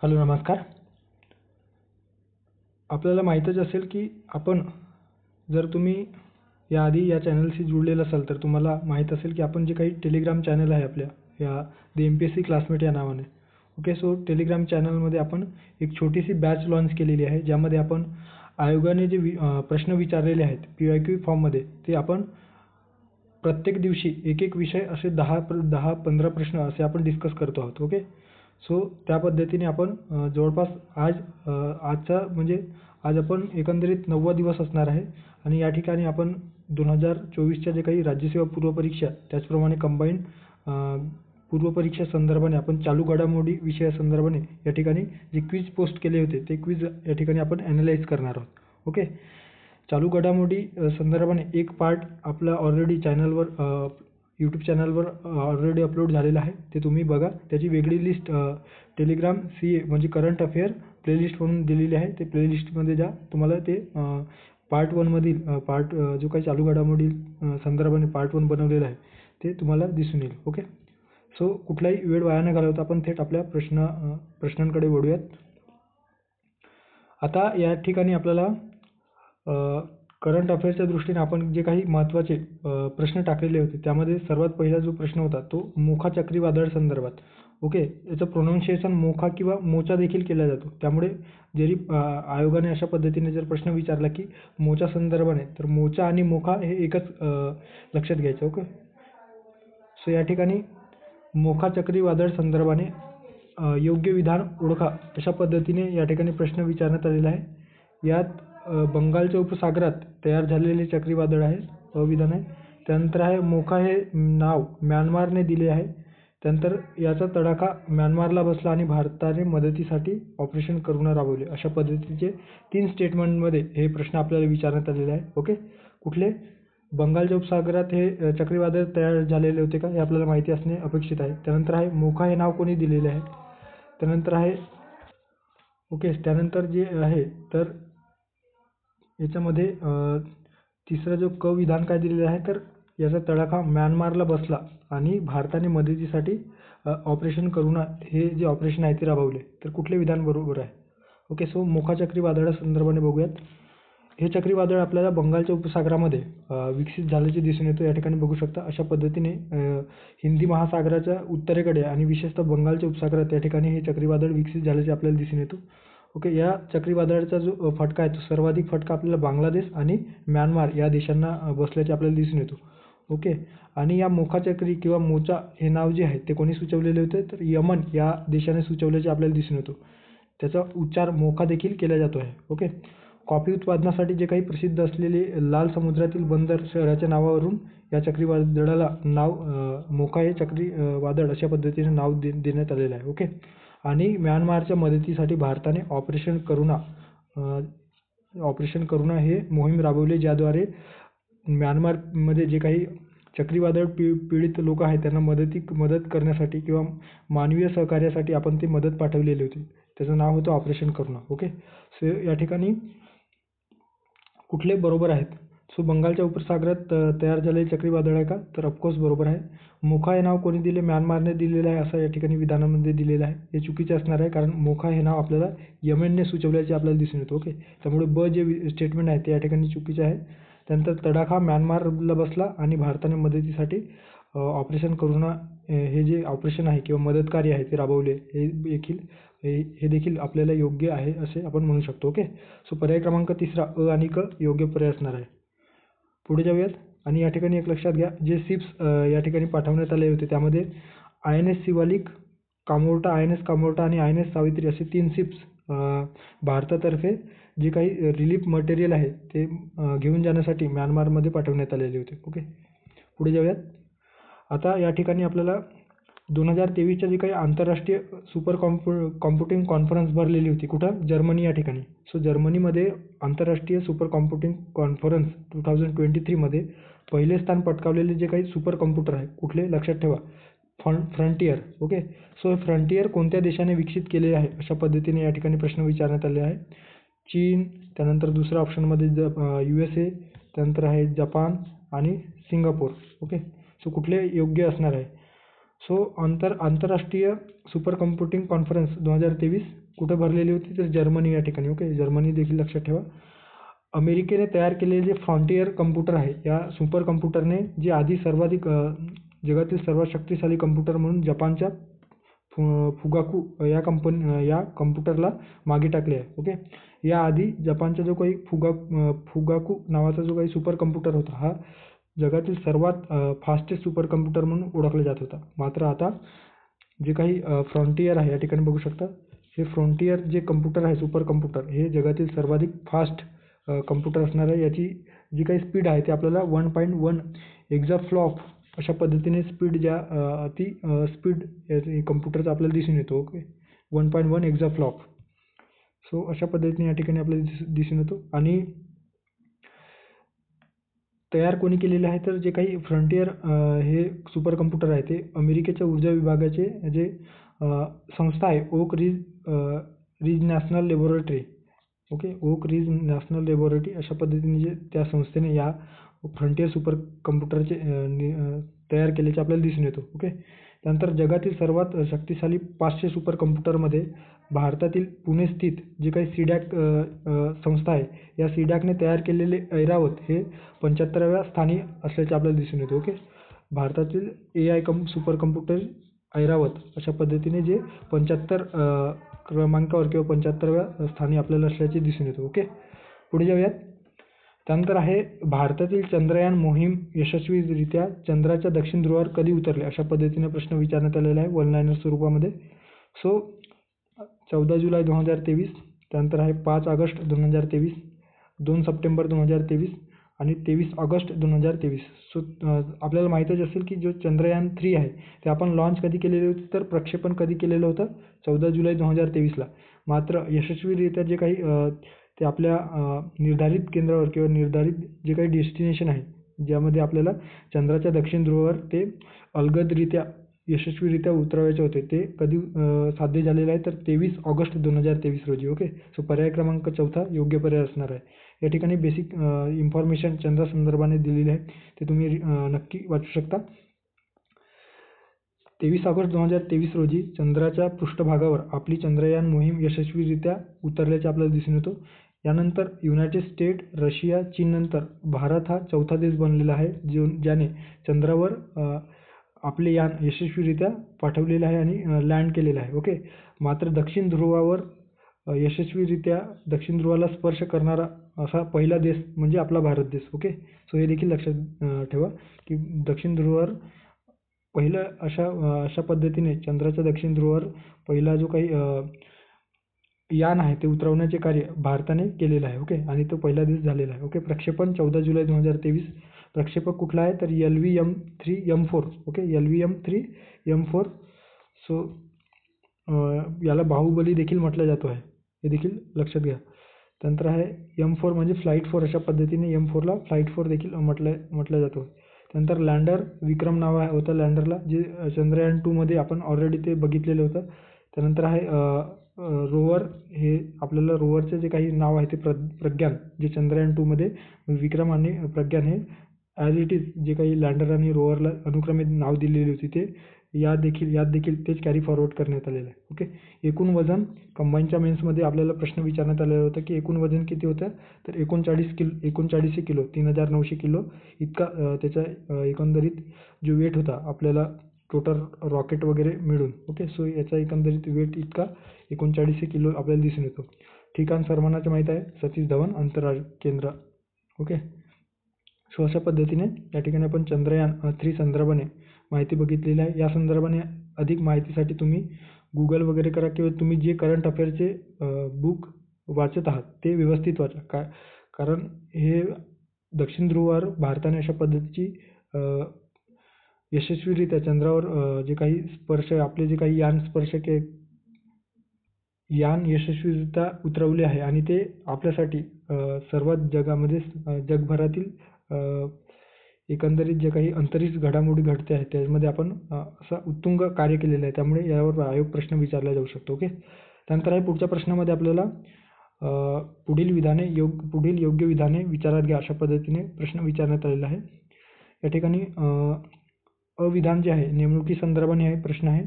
Hello नमस्कार. आपल्याला माहीतच असेल की आपण जर तुम्ही याआधी या चॅनलशी जुळलेला असाल तर तुम्हाला माहीत असेल की आपण जे काही टेलिग्राम चॅनल आहे आपल्या या द MPSC क्लासमेट या नावाने. ओके, सो टेलिग्राम चॅनलमध्ये आपण एक छोटीशी बॅच लॉन्च केलेली आहे, ज्यामध्ये आपण आयोगाने जे प्रश्न विचारलेले आहेत PYQ फॉर्ममध्ये ते आपण प्रत्येक दिवशी एक एक विषय असे 10-15 प्रश्न असे आपण डिस्कस करतो आहोत. ओके, सो त्या पद्धतीने आपण जवळपास आजचा म्हणजे आज आपण एकंदरीत 9वा दिवस असणार आहे आणि या ठिकाणी आपण 2024च्या जे काही राज्यसेवा पूर्वपरीक्षा त्याचप्रमाणे कंबाईंड पूर्वपरीक्षा संदर्भाने आपण चालू घडामोडी विषयासंदर्भाने या ठिकाणी जे क्विज पोस्ट केले होते ते क्विज या ठिकाणी आपण ॲनलाईज करणार आहोत. ओके, चालू घडामोडी संदर्भाने एक पार्ट आपला ऑलरेडी चॅनलवर यूट्यूब चॅनलवर ऑलरेडी अपलोड झालेला आहे, ते तुम्ही बघा. त्याची वेगळी लिस्ट टेलिग्राम CA म्हणजे करंट अफेअर प्लेलिस्ट म्हणून दिलेली आहे. ते प्लेलिस्टमध्ये जा, तुम्हाला ते पार्ट 1मधील जो काही चालू घडामोडी संदर्भाने पार्ट 1 बनवलेला आहे ते तुम्हाला दिसून येईल. ओके, सो कुठलाही वेळ वाया न घालवता आपण थेट आपल्या प्रश्नांकडे वळूयात. आता या ठिकाणी आपल्याला करंट अफेअर्सच्या दृष्टीने आपण जे काही महत्त्वाचे प्रश्न टाकलेले होते त्यामध्ये सर्वात पहिला जो प्रश्न होता तो मोखा चक्रीवादळ संदर्भात. ओके, याचं प्रोनाऊन्सिएशन मोखा किंवा मोचा देखील केला जातो. त्यामुळे जरी आयोगाने अशा पद्धतीने जर प्रश्न विचारला की मोच्या संदर्भाने, तर मोचा आणि मोखा हे एकच लक्षात घ्यायचं. ओके, सो या ठिकाणी मोखा चक्रीवादळ संदर्भाने योग्य विधान ओळखा अशा पद्धतीने या ठिकाणी प्रश्न विचारण्यात आलेला आहे. यात बंगालच्या उपसागरात तयार झालेले चक्रीवादळ आहे, अविधान आहे. त्यानंतर आहे मोखा हे नाव म्यानमारने दिले आहे. त्यानंतर याचा तडाखा म्यानमारला बसला आणि भारताने मदतीसाठी ऑपरेशन करुणा राबवले. अशा पद्धतीचे 3 स्टेटमेंटमध्ये हे प्रश्न आपल्याला विचारण्यात आलेले आहे. ओके, कुठले बंगालच्या उपसागरात हे चक्रीवादळ तयार झालेले होते का हे आपल्याला माहिती असणे अपेक्षित आहे. त्यानंतर आहे मोखा हे नाव कोणी दिलेले आहे. त्यानंतर आहे ओके, त्यानंतर जे आहे तर याच्यामध्ये तिसरा जो विधान काय दिलेलं आहे, तर याचा तडाखा म्यानमारला बसला आणि भारताने मदतीसाठी ऑपरेशन करुणा हे जे ऑपरेशन आहे ते राबवले. तर कुठले विधान बरोबर आहे? ओके, सो मोखा चक्रीवादळासंदर्भाने बघूयात. हे चक्रीवादळ आपल्याला बंगालच्या उपसागरामध्ये विकसित झाल्याचे दिसून येतो. या ठिकाणी बघू शकता अशा पद्धतीने हिंदी महासागराच्या उत्तरेकडे आणि विशेषतः बंगालच्या उपसागरात या ठिकाणी हे चक्रीवादळ विकसित झाल्याचे आपल्याला दिसून येतो. ओके, या चक्रीवादळाचा जो फटका आहे तो सर्वाधिक फटका आपल्याला बांगलादेश आणि म्यानमार या देशांना बसल्याचे आपल्याला दिसून येतो. ओके, आणि या मोखा चक्री किंवा मोचा हे नाव जे आहे ते कोणी सुचवलेले होते, तर यमन या देशाने सुचवल्याचे आपल्याला दिसून येतो. त्याचा उच्चार मोखा देखील केला जातो आहे. ओके, कॉफी उत्पादनासाठी जे काही प्रसिद्ध असलेले लाल समुद्रातील बंदर शहराच्या नावावरून या चक्रीवादळाला नाव मोखा हे चक्रीवादळ अशा पद्धतीने नाव देण्यात आलेलं आहे. ओके, आणि म्यानमारच्या मदतीसाठी भारताने ऑपरेशन करुणा हे मोहीम राबवली, ज्याद्वारे म्यानमारमध्ये जे काही चक्रीवादळ पीडित लोक आहेत त्यांना मदत करण्यासाठी किंवा मानवीय सहकार्यासाठी आपण ती मदत पाठवलेली होती. त्याचं नाव होतं ऑपरेशन करुणा. ओके, सो या ठिकाणी कुठले बरोबर आहेत? सो बंगालच्या उपसागरात तयार झालेले चक्रीवादळ आहे का? तर ऑफकोर्स बरोबर आहे. मोखा हे नाव कोणी दिले? म्यानमारने दिलेलं आहे असं या ठिकाणी विधानामध्ये दिलेलं आहे. हे चुकीचे असणार आहे, कारण मोखा हे नाव आपल्याला यमेनने सुचवल्याचे आपल्याला दिसून येतं. ओके, त्यामुळे जे स्टेटमेंट आहे ते या ठिकाणी चुकीचे आहे. त्यानंतर तडाखा म्यानमारला बसला आणि भारताने मदतीसाठी ऑपरेशन करुणा हे जे ऑपरेशन आहे किंवा मदतकार्य आहे ते राबवले हे देखील आपल्याला योग्य आहे असे आपण म्हणू शकतो. ओके, सो पर्याय क्रमांक 3 आणि योग्य पर्याय असणार आहे. पुढे जाऊयात. आणि या ठिकाणी एक लक्षात घ्या, जे शिप्स या ठिकाणी पाठवण्यात आले होते त्यामध्ये INS शिवालिक, कामोर्टा, INS कामोर्टा आणि INS सावित्री असे 3 शिप्स भारतातर्फे जे काही रिलीफ मटेरियल आहे ते घेऊन जाण्यासाठी म्यानमारमध्ये पाठवण्यात आलेले होते. ओके, पुढे जाऊयात. आता या ठिकाणी आपल्याला 2023च्या जे काही आंतरराष्ट्रीय सुपर कॉम्प्युटिंग कॉन्फरन्स भरलेली होती कुठं? जर्मनी या ठिकाणी. सो जर्मनीमध्ये आंतरराष्ट्रीय सुपर कॉम्प्युटिंग कॉन्फरन्स 2023मध्ये पहिले स्थान पटकावलेले जे काही सुपर कॉम्प्युटर आहे कुठले? लक्षात ठेवा, फ्रंटियर. ओके, सो फ्रंटियर कोणत्या देशाने विकसित केले आहे अशा पद्धतीने या ठिकाणी प्रश्न विचारण्यात आले आहे. चीन, त्यानंतर दुसऱ्या ऑप्शनमध्ये USA, त्यानंतर आहे जपान आणि सिंगापूर. ओके, सो कुठले योग्य असणार आहे? सो आंतरराष्ट्रीय सुपर कम्प्युटिंग कॉन्फरन्स 2023 कुठे भरलेली होती? तर जर्मनी या ठिकाणी. ओके, जर्मनी देखील लक्षात ठेवा. अमेरिकेने तयार केलेले जे फ्रॉन्टियर कम्प्युटर आहे, या सुपर कम्प्युटरने जे आधी सर्वाधिक जगातील सर्वात शक्तिशाली कम्प्युटर म्हणून जपानच्या फुगाकू या कम्प्युटरला मागे टाकले आहे. ओके, याआधी जपानचा जो काही फुगाकू नावाचा जो काही सुपर कम्प्युटर होता, हा जगातील सर्वात फास्टेस्ट सुपर कम्प्युटर म्हणून ओळखला जात होता. मात्र आता जे काही फ्रॉन्टियर आहे, या ठिकाणी बघू शकता, हे फ्रॉन्टियर जे कम्प्युटर आहे, सुपर कम्प्युटर, हे जगातील सर्वाधिक फास्ट कम्प्युटर असणार आहे. याची जी काही स्पीड आहे ते आपल्याला 1.1 एक्झाफ्लॉप अशा पद्धतीने स्पीड, ज्या अति स्पीड कम्प्युटरचा आपल्याला दिसून येतो. ओके, 1.1 एक्झाफ्लॉप. सो अशा पद्धतीने या ठिकाणी आपल्याला दिसून येतो. आणि तयार कोणी केलेले आहे? तर जे काही फ्रंटियर हे सुपर कम्प्युटर आहे ते अमेरिकेच्या ऊर्जा विभागाचे जे संस्था आहे, Oak Ridge national laboratory. Okay, Oak Ridge national laboratory अशा पद्धतीने जे त्या संस्थेने या फ्रंटियर सुपर कम्प्युटरचे तयार केल्याचे आपल्याला दिसून येतो. ओके, त्यानंतर जगातील सर्वात शक्तिशाली 500 सुपर कम्प्युटरमध्ये भारतातील पुणे स्थित जे काही सीडॅक संस्था आहे, या सीडॅकने तयार केलेले ऐरावत हे 75व्या स्थानी असल्याचे आपल्याला दिसून येते. ओके, भारतातील AI सुपर कम्प्युटर ऐरावत अशा पद्धतीने जे 75 क्रमांकावर किंवा 75व्या स्थानी आपल्याला असल्याचे दिसून येते. ओके, पुढे जाऊयात. त्यानंतर आहे भारतातील चंद्रयान मोहीम यशस्वीरित्या चंद्राच्या दक्षिण ध्रुवावर कधी उतरले? अशा पद्धतीने प्रश्न विचारण्यात आलेला आहे वन लायनर स्वरूपामध्ये. सो 14 जुलै 2023, त्यानंतर आहे 5 ऑगस्ट 2023, 2 सप्टेंबर 2023 आणि 23 ऑगस्ट 2023. सो आपल्याला माहीतच असेल की जो चंद्रयान 3 आहे ते आपण लॉन्च कधी केलेले होते? तर प्रक्षेपण कधी केलेलं होतं? 14 जुलै 2023ला. मात्र यशस्वीरित्या जे काही ते आपल्या निर्धारित केंद्रावर किंवा निर्धारित जे काही डेस्टिनेशन आहे, ज्यामध्ये आपल्याला चंद्राच्या दक्षिण ध्रुवावर ते अलगदरित्या यशस्वीरित्या उतरवायचे होते, ते कधी साध्य झालेलं आहे? तर 23 ऑगस्ट 2023 रोजी. ओके, सो पर्याय क्रमांक 4 योग्य पर्याय असणार आहे. या ठिकाणी बेसिक इन्फॉर्मेशन चंद्रासंदर्भाने दिलेली आहे, ते तुम्ही नक्की वाचू शकता. 23 ऑगस्ट 2023 रोजी चंद्राच्या पृष्ठभागावर आपली चंद्रयान मोहीम यशस्वीरित्या उतरल्याचे आपल्याला दिसून येतो. यानंतर युनायटेड स्टेट, रशिया, चीननंतर भारत हा चौथा देश बनलेला आहे ज्याने चंद्रावर आपले यान यशस्वीरित्या पाठवलेले आहे आणि लँड केलेलं आहे. ओके, मात्र दक्षिण ध्रुवावर यशस्वीरित्या दक्षिण ध्रुवाला स्पर्श करणारा असा पहिला देश म्हणजे आपला भारत देश. ओके, सो हे देखील लक्षात ठेवा की दक्षिण ध्रुवावर पहिलं अशा पद्धतीने चंद्राच्या दक्षिण ध्रुवावर पहिला जो काही यान आहे ते उतरवण्याचे कार्य भारताने केलेलं आहे. ओके, आणि तो पहिला देश झालेला आहे. ओके, प्रक्षेपण 14 जुलै 2023. प्रक्षेपक कुठला आहे? तर LVM-3M4. Okay, LVM-3M4. सो याला बाहुबली देखील म्हटलं जातो आहे, हे देखील लक्षात घ्या. त्यानंतर आहे M4 म्हणजे फ्लाईट 4. अशा पद्धतीने M4ला फ्लाईट 4 देखील म्हटलं जातो. त्यानंतर लँडर विक्रम नाव होतं लँडरला, जे चंद्रयान 2 मध्ये आपण ऑलरेडी ते बघितलेलं होतं. त्यानंतर आहे रोवर. हे आपल्याला रोवरचे जे काही नाव आहे ते प्रज्ञान, जे चंद्रयान 2 मध्ये विक्रम आणि प्रज्ञान हे ॲज इट इज जे काही लँडर आणि रोवरला अनुक्रमे नाव दिलेली होती ते यात देखील तेच कॅरी फॉरवर्ड करण्यात आलेलं आहे. ओके, एकूण वजन कंबाईनच्या मेन्समध्ये आपल्याला प्रश्न विचारण्यात आलेला होता की एकूण वजन किती होतं? तर 39 किलो 3900 किलो इतका त्याचा एकंदरीत जो वेट होता आपल्याला टोटल रॉकेट वगैरे मिळून. ओके, सो याचा एकंदरीत वेट इतका 39 किलो आपल्याला दिसून येतो. ठिकाण सर्वांनाच माहीत आहे, सतीश धवन अंतराळ केंद्र. ओके, सो अशा पद्धतीने या ठिकाणी आपण चंद्रयान 3 संदर्भाने माहिती बघितलेली आहे. या संदर्भाने अधिक माहितीसाठी तुम्ही गुगल वगैरे करा किंवा तुम्ही जे करंट अफेअरचे बुक वाचत आहात ते व्यवस्थित वाचा. कारण हे दक्षिण ध्रुवावर भारताने अशा पद्धतीची यशस्वीरित्या चंद्रावर जे काही आपले जे काही यान यशस्वीरित्या उतरवले आहे आणि ते आपल्यासाठी सर्वात जगभरातील एकंदरीत जे काही अंतरिक्ष घडामोडी घडते आहे त्यामध्ये आपण असं उत्तुंग कार्य केलेलं आहे, त्यामुळे यावर प्रायोगिक प्रश्न विचारला जाऊ शकतो. ओके, त्यानंतर आहे पुढच्या प्रश्नामध्ये आपल्याला पुढील योग्य विधाने विचारात घ्या अशा पद्धतीने प्रश्न विचारण्यात आलेला आहे. या ठिकाणी अविधान जे आहे नेमणुकी संदर्भाने हे प्रश्न आहे.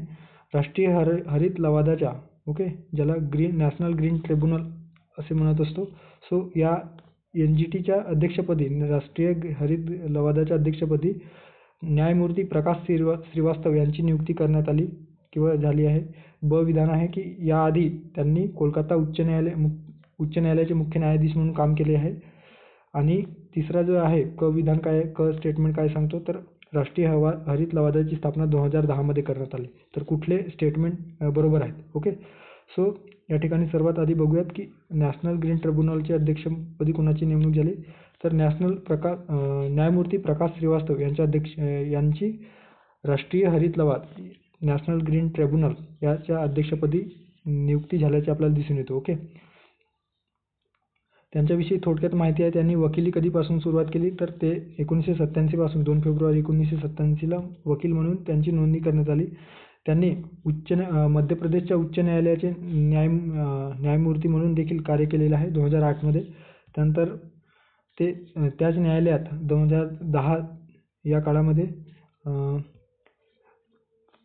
राष्ट्रीय हरित लवादाच्या ओके ज्याला नॅशनल ग्रीन ट्रिब्युनल असे म्हणत असतो. सो या NGTच्या अध्यक्षपदी राष्ट्रीय हरित लवादाच्या अध्यक्षपदी न्यायमूर्ती प्रकाश श्रीवास्तव यांची नियुक्ती करण्यात आली किंवा झाली आहे. ब विधान आहे की याआधी त्यांनी कोलकाता उच्च न्यायालयाचे मुख्य न्यायाधीश म्हणून काम केले आहे. आणि तिसरा जो आहे क विधान काय आहे, क स्टेटमेंट काय सांगतो तर राष्ट्रीय हरित लवादाची स्थापना 2010 मध्ये करण्यात आली. तर कुठले स्टेटमेंट बरोबर आहेत. ओके सो या ठिकाणी सर्वात आधी बघूयात की नॅशनल ग्रीन ट्रिब्युनलचे अध्यक्षपदी कोणाची नेमणूक झाली तर न्यायमूर्ती प्रकाश श्रीवास्तव यांची राष्ट्रीय हरित लवाद नॅशनल ग्रीन ट्रिब्युनल याच्या अध्यक्षपदी नियुक्ती झाल्याचे आपल्याला दिसून येतो. ओके त्यांच्याविषयी थोडक्यात माहिती आहे. त्यांनी वकिली कधीपासून सुरुवात केली तर ते 1987 पासून 2 फेब्रुवारी 1987ला वकील म्हणून त्यांची नोंदणी करण्यात आली. त्यांनी मध्य प्रदेशच्या उच्च न्यायालयाचे न्यायमूर्ती म्हणून देखील कार्य केलेले आहे 2008 मध्ये. त्यानंतर ते त्याच न्यायालयात 2010 या काळामध्ये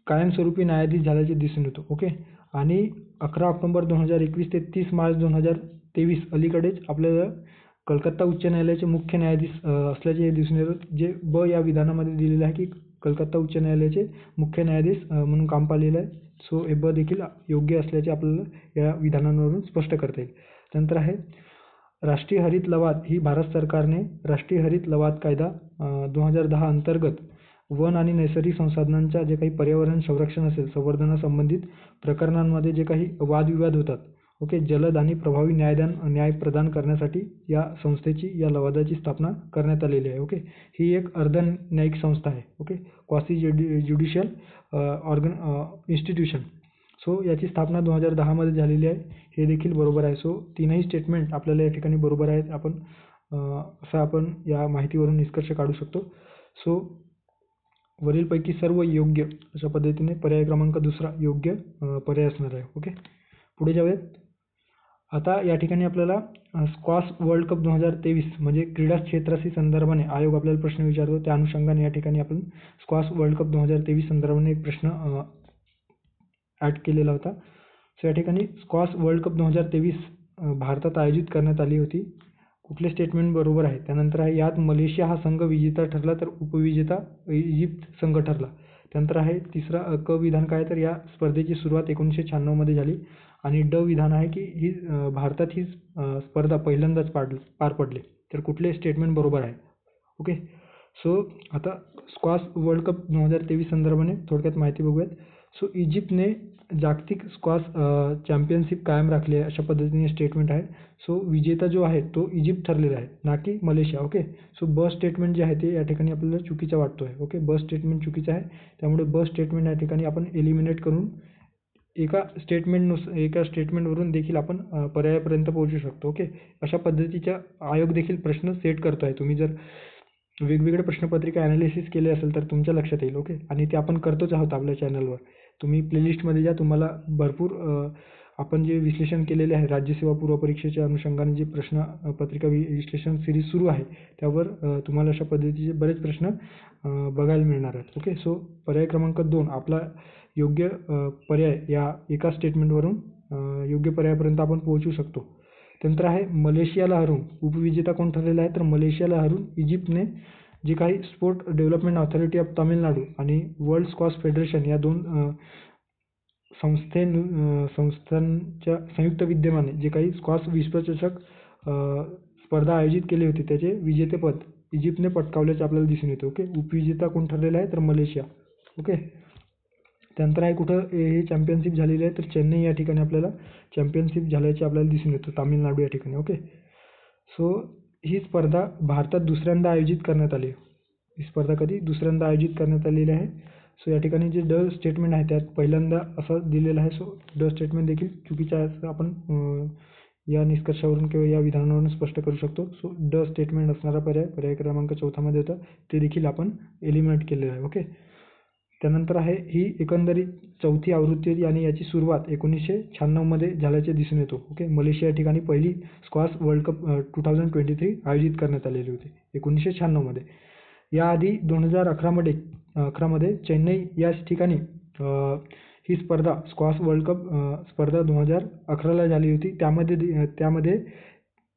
कायमस्वरूपी न्यायाधीश झाल्याचे दिसून येतो. ओके आणि 11 ऑक्टोबर 2021 ते 30 मार्च 2023 अलीकडेच आपल्याला कलकत्ता उच्च न्यायालयाचे मुख्य न्यायाधीश असल्याचे हे दिसून येतात. जे ब या विधानामध्ये दिलेले आहे की कलकत्ता उच्च न्यायालयाचे मुख्य न्यायाधीश म्हणून काम पाहिलेलं आहे. सो हे ब देखील योग्य असल्याचे आपल्याला या विधानांवरून स्पष्ट करता येईल. त्यानंतर आहे राष्ट्रीय हरित लवाद ही भारत सरकारने राष्ट्रीय हरित लवाद कायदा 2010 अंतर्गत वन आणि नैसर्गिक संसाधनांच्या जे काही पर्यावरण संरक्षण असेल संवर्धनासंबंधित प्रकरणांमध्ये जे काही वादविवाद होतात ओके जलद आणि प्रभावी न्याय प्रदान करण्यासाठी या संस्थेची या लवादाची स्थापना करण्यात आलेली आहे. ओके ही एक अर्धन्यायिक संस्था आहे. Okay quasi judicial institution. So याची स्थापना 2010 मध्ये झालेली आहे. हे देखील बरोबर आहे. सो तीनही स्टेटमेंट आपल्याला या ठिकाणी बरोबर आहेत. आपण या माहितीवरून निष्कर्ष काढू शकतो. सो वरीलपैकी सर्व योग्य अशा पद्धतीने पर्याय क्रमांक 2 योग्य पर्याय असणार आहे. ओके पुढे जाऊयात. आता या ठिकाणी आपल्याला स्क्वॉश वर्ल्ड कप 2023 म्हणजे क्रीडा क्षेत्राशी संदर्भाने आयोग आपल्याला प्रश्न विचारतो. त्या अनुषंगाने या ठिकाणी आपण स्क्वॉश वर्ल्ड कप 2023 संदर्भाने एक प्रश्न ॲड केलेला होता. सो या ठिकाणी स्क्वॉश वर्ल्ड कप 2023 भारतात आयोजित करण्यात आली होती. कुठले स्टेटमेंट बरोबर आहे. त्यानंतर आहे यात मलेशिया हा संघ विजेता ठरला तर उपविजेता इजिप्त संघ ठरला. त्यानंतर आहे तिसरा क विधान काय तर या स्पर्धेची सुरुवात 1996 मध्ये झाली. आणि ड विधान आहे की ही भारतात ही स्पर्धा पहिल्यांदाच पार पडली. तर कुठले स्टेटमेंट बरोबर आहे. ओके सो आता स्क्वॉश वर्ल्ड कप 2023 संदर्भाने थोडक्यात माहिती बघूयात. सो इजिप्तने जागतिक स्क्वॉश चॅम्पियनशिप कायम राखली आहे अशा पद्धतीने स्टेटमेंट आहे. सो विजेता जो आहे तो इजिप्त ठरलेला आहे ना की मलेशिया. ओके सो ब स्टेटमेंट जे आहे ते या ठिकाणी आपल्याला चुकीचा वाटतो आहे. ओके ब स्टेटमेंट चुकीचं आहे. त्यामुळे ब स्टेटमेंट या ठिकाणी आपण एलिमिनेट करून एका स्टेटमेंटवरून देखील आपण पर्यायापर्यंत पोहोचू शकतो. ओके अशा पद्धतीचा आयोग देखील प्रश्न सेट करतो आहे. तुम्ही जर वेगवेगळे प्रश्नपत्रिका ॲनालिसिस केले असेल तर तुमच्या लक्षात येईल. ओके आणि ते आपण करतोच आहोत आपल्या चॅनलवर. तुम्ही प्लेलिस्टमध्ये जा. तुम्हाला भरपूर आपण जे विश्लेषण केलेले आहे राज्यसेवा पूर्व परीक्षेच्या अनुषंगाने जे प्रश्नपत्रिका विश्लेषण सिरीज सुरू आहे त्यावर तुम्हाला अशा पद्धतीचे बरेच प्रश्न बघायला मिळणार आहेत. ओके सो पर्याय क्रमांक 2 आपला योग्य पर्याय या एका स्टेटमेंटवरून योग्य पर्यायापर्यंत आपण पोहोचू शकतो. त्यानंतर आहे मलेशियाला हरवून उपविजेता कोण ठरलेला आहे तर मलेशियाला हरवून इजिप्तने जे काही sport development authority of Tamil Nadu आणि वर्ल्ड स्क्वॉश फेडरेशन या दोन संस्थांच्या संयुक्त विद्यमाने जे काही स्क्वॉश विश्वचषक स्पर्धा आयोजित केली होती त्याचे विजेतेपद इजिप्तने पटकावल्याचे आपल्याला दिसून येते. ओके उपविजेता कोण ठरलेला आहे तर मलेशिया. ओके त्यानंतर आहे कुठं हे चॅम्पियनशिप झालेली आहे तर चेन्नई या ठिकाणी आपल्याला चॅम्पियनशिप झाल्याचे आपल्याला दिसून येतं तामिळनाडू या ठिकाणी. ओके सो ही स्पर्धा भारतात दुसऱ्यांदा आयोजित करण्यात आली. ही स्पर्धा कधी दुसऱ्यांदा आयोजित करण्यात आलेली आहे. सो या ठिकाणी जे ड स्टेटमेंट आहे त्यात पहिल्यांदा असं दिलेलं आहे. सो ड स्टेटमेंट देखील चुकीचं आहे असं आपण या निष्कर्षावरून किंवा या विधानावरून स्पष्ट करू शकतो. सो ड स्टेटमेंट असणारा पर्याय क्रमांक 4 मध्ये होता ते देखील आपण एलिमिनेट केलेलं आहे. ओके त्यानंतर आहे ही एकंदरीत 4थी आवृत्ती होती आणि याची सुरुवात 1996 मध्ये झाल्याचे दिसून येतो. ओके मलेशिया या ठिकाणी पहिली स्क्वॉश वर्ल्ड कप 2023 आयोजित करण्यात आलेली होती 1996 मध्ये. याआधी 2011 मध्ये 2011मध्ये चेन्नई या ठिकाणी ही स्पर्धा स्क्वॉश वर्ल्ड कप स्पर्धा 2011ला झाली होती. त्यामध्ये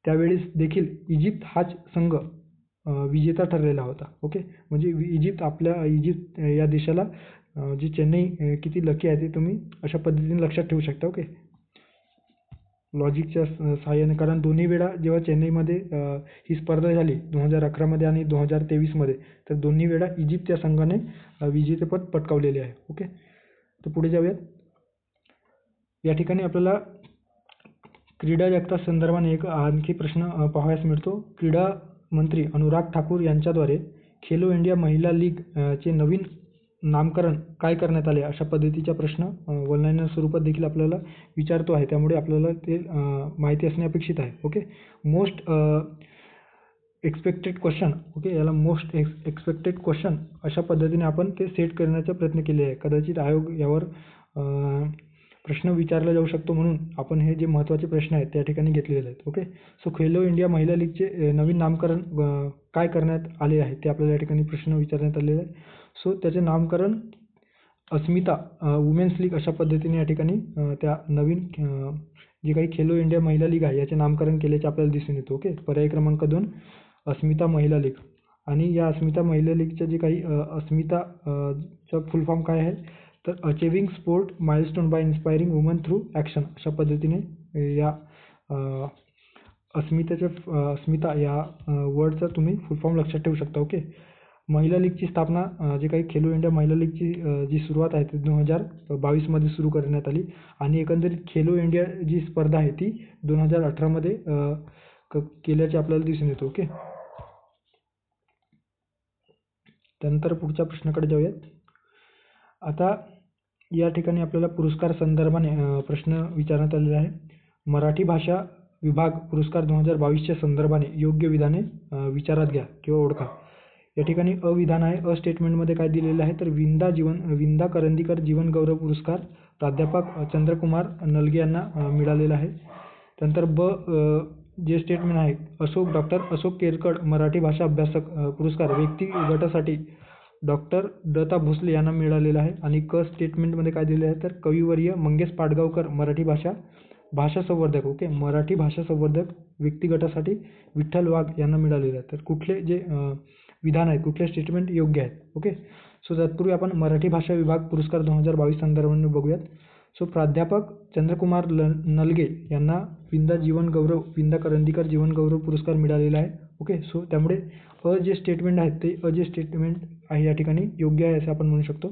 त्यावेळेस देखील इजिप्त हाच संघ विजेता ठरलेला होता. ओके, म्हणजे इजिप्त या देशाला जी चेन्नई किती लकी आहे ते तुम्ही अशा पद्धतीने लक्षात ठेवू शकता. ओके, लॉजिकच्या सहाय्याने, कारण दोन्ही वेळा जेव्हा चेन्नईमध्ये ही स्पर्धा झाली 2011मध्ये आणि 2023मध्ये, तर दोन्ही वेळा इजिप्त या संघाने विजेतेपद पटकावलेले आहे. ओके, तर पुढे जाऊयात. या ठिकाणी आपल्याला क्रीडा जगता संदर्भाने एक आणखी प्रश्न पाहावयास मिळतो. क्रीडा मंत्री अनुराग ठाकूर यांच्याद्वारे खेलो इंडिया महिला लीग चे नवीन नामकरण काय करण्यात आले, अशा पद्धतीचा प्रश्न वन लाईनर स्वरूपात देखील आपल्याला विचारतो आहे. त्यामुळे आपल्याला ते माहिती असणे अपेक्षित आहे. Okay, most expected question. Okay, याला मोस्ट एक्सपेक्टेड क्वेश्चन अशा पद्धतीने आपण ते सेट करण्याचा प्रयत्न केले आहे. कदाचित आयोग यावर प्रश्न विचारला जाऊ शकतो, म्हणून आपण हे जे महत्त्वाचे प्रश्न आहेत त्या ठिकाणी घेतलेले आहेत. ओके, सो खेलो इंडिया महिला लीगचे नवीन नामकरण काय करण्यात आले आहे ते आपल्याला या ठिकाणी प्रश्न विचारण्यात आलेला आहे. सो त्याचे नामकरण अस्मिता वुमेन्स लीग अशा पद्धतीने या ठिकाणी त्या नवीन जे काही खेलो इंडिया महिला लीग आहे याचे नामकरण केल्याचे आपल्याला दिसून येतो. ओके, पर्याय क्रमांक 2 अस्मिता महिला लीग. आणि या अस्मिता महिला लीगच्या जे काही चा फुल फॉर्म काय आहे, तर achieving sport milestone by inspiring woman through action अशा पद्धतीने या अस्मिता या वर्डचा तुम्ही फुल फॉर्म लक्षात ठेवू शकता. ओके, महिला लीगची स्थापना जे काही खेलो इंडिया महिला लीगची जी सुरुवात आहे ती 2022मध्ये सुरू करण्यात आली आणि एकंदरीत खेलो इंडिया जी स्पर्धा आहे ती 2018मध्ये केल्याचे आपल्याला दिसून येतो. ओके, त्यानंतर पुढच्या प्रश्नाकडे जाऊयात. आता या ठिकाणी आपल्याला पुरस्कार संदर्भाने प्रश्न विचारण्यात आलेला आहे. मराठी भाषा विभाग पुरस्कार 2022च्या संदर्भाने योग्य विधाने विचारात घ्या किंवा ओळखा. या ठिकाणी अविधान आहे. अ स्टेटमेंटमध्ये काय दिलेलं आहे, तर विंदा करंदीकर जीवन गौरव पुरस्कार प्राध्यापक चंद्रकुमार नलगे यांना मिळालेला आहे. त्यानंतर जे स्टेटमेंट आहे, डॉक्टर अशोक केरकड मराठी भाषा अभ्यासक पुरस्कार व्यक्ती गटासाठी डॉक्टर दत्ता भोसले यांना मिळालेला आहे. आणि क स्टेटमेंटमध्ये काय दिले आहे, तर कविवर्य मंगेश पाडगावकर मराठी भाषा संवर्धक. ओके, मराठी भाषा संवर्धक व्यक्ती गटासाठी विठ्ठल वाघ यांना मिळालेलं आहे. तर कुठले जे विधान आहेत, कुठले स्टेटमेंट योग्य आहेत. ओके, सो तत्पूर्वी आपण मराठी भाषा विभाग पुरस्कार 2022 संदर्भाने बघूयात. सो प्राध्यापक चंद्रकुमार नलगे यांना विंदा करंदीकर जीवन गौरव पुरस्कार मिळालेला आहे. ओके, सो त्यामुळे जे स्टेटमेंट आहेत ते जे स्टेटमेंट आहे या ठिकाणी योग्य आहे असे आपण म्हणू शकतो.